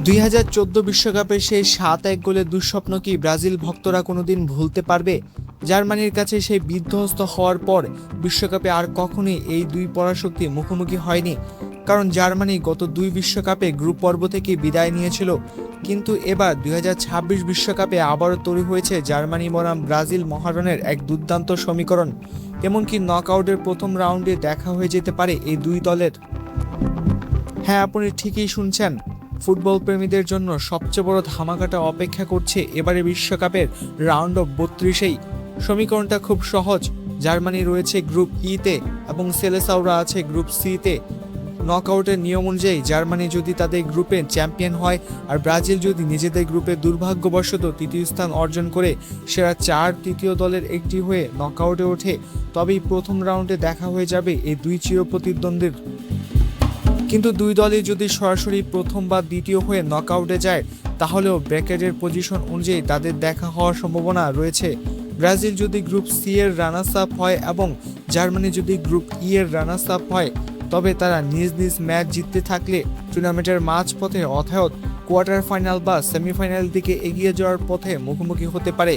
2014 বিশ্বকাপের সেই 7-1 গোলের দুঃস্বপ্ন কি ব্রাজিল ভক্তরা কোনোদিন ভুলতে পারবে? জার্মানির কাছে সেই বিধ্বস্ত হওয়ার পর বিশ্বকাপে আর কখনোই এই দুই পরাশক্তি মুখোমুখি হয়নি। কারণ জার্মানি গত দুই বিশ্বকাপে গ্রুপ পর্ব থেকে বিদায় নিয়েছিল, কিন্তু এবার 2026 বিশ্বকাপে আবারও তৈরি হয়েছে জার্মানি বনাম ব্রাজিল মহারণের এক দুর্দান্ত সমীকরণ। এমনকি নকআউটের প্রথম রাউন্ডে দেখা হয়ে যেতে পারে এই দুই দলের। হ্যাঁ, আপনি ঠিকই শুনছেন, ফুটবল প্রেমীদের জন্য সবচেয়ে বড় ধামাকাটা অপেক্ষা করছে এবারে বিশ্বকাপের রাউন্ড অফ 32-এই। সমীকরণটা খুব সহজ। জার্মানি রয়েছে গ্রুপ ইতে এবং সেলেসাওরা আছে গ্রুপ সিতে। নকআউটের নিয়ম অনুযায়ী জার্মানি যদি তাদের গ্রুপে চ্যাম্পিয়ন হয় আর ব্রাজিল যদি নিজেদের গ্রুপে দুর্ভাগ্যবশত তৃতীয় স্থান অর্জন করে সেরা 4 তৃতীয় দলের একটি হয়ে নকআউটে ওঠে, তবেই প্রথম রাউন্ডে দেখা হয়ে যাবে এই দুই চিরপ্রতিদ্বন্দ্বীর। কিন্তু দুই দলই যদি সরাসরি প্রথম বা দ্বিতীয় হয়ে নকআউটে যায়, তাহলেও ব্র্যাকেটের পজিশন অনুযায়ী তাদের দেখা হওয়ার সম্ভাবনা রয়েছে। ব্রাজিল যদি গ্রুপ সি এর রানার্স আপ হয় এবং জার্মানি যদি গ্রুপ ই এর রানার্স আপ হয়, তবে তারা নিজ নিজ ম্যাচ জিততে থাকলে টুর্নামেন্টের মাঝপথে অর্থাৎ কোয়ার্টার ফাইনাল বা সেমিফাইনাল দিকে এগিয়ে যাওয়ার পথে মুখোমুখি হতে পারে।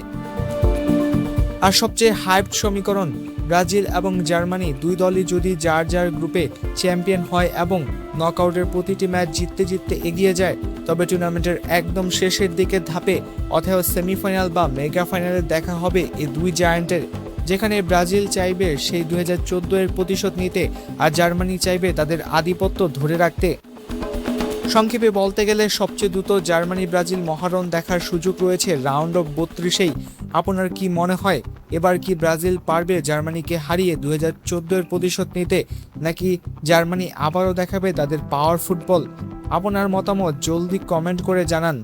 আর সবচেয়ে হাইপড সমীকরণ, ব্রাজিল এবং জার্মানি দুই দলই যদি যার যার গ্রুপে চ্যাম্পিয়ন হয় এবং নকআউটের প্রতিটি ম্যাচ জিততে জিততে এগিয়ে যায়, তবে টুর্নামেন্টের একদম শেষের দিকের ধাপে অথবা সেমিফাইনাল বা মেগা ফাইনালে দেখা হবে এই দুই জায়ান্টের, যেখানে ব্রাজিল চাইবে সেই 2014 এর প্রতিশোধ নিতে আর জার্মানি চাইবে তাদের আধিপত্য ধরে রাখতে। সংক্ষেপে বলতে গেলে সবচেয়ে দ্রুত জার্মানি ব্রাজিল মহারণ দেখার সুযোগ রয়েছে রাউন্ড অফ 32-এই। আপনার কি মনে হয়, এবার কি ব্রাজিল পারবে জার্মানিকে হারিয়ে 2014 এর প্রতিশোধ নিতে, নাকি জার্মানি আবারও দেখাবে তাদের পাওয়ার ফুটবল? আপনার মতামত জলদি কমেন্ট করে জানান।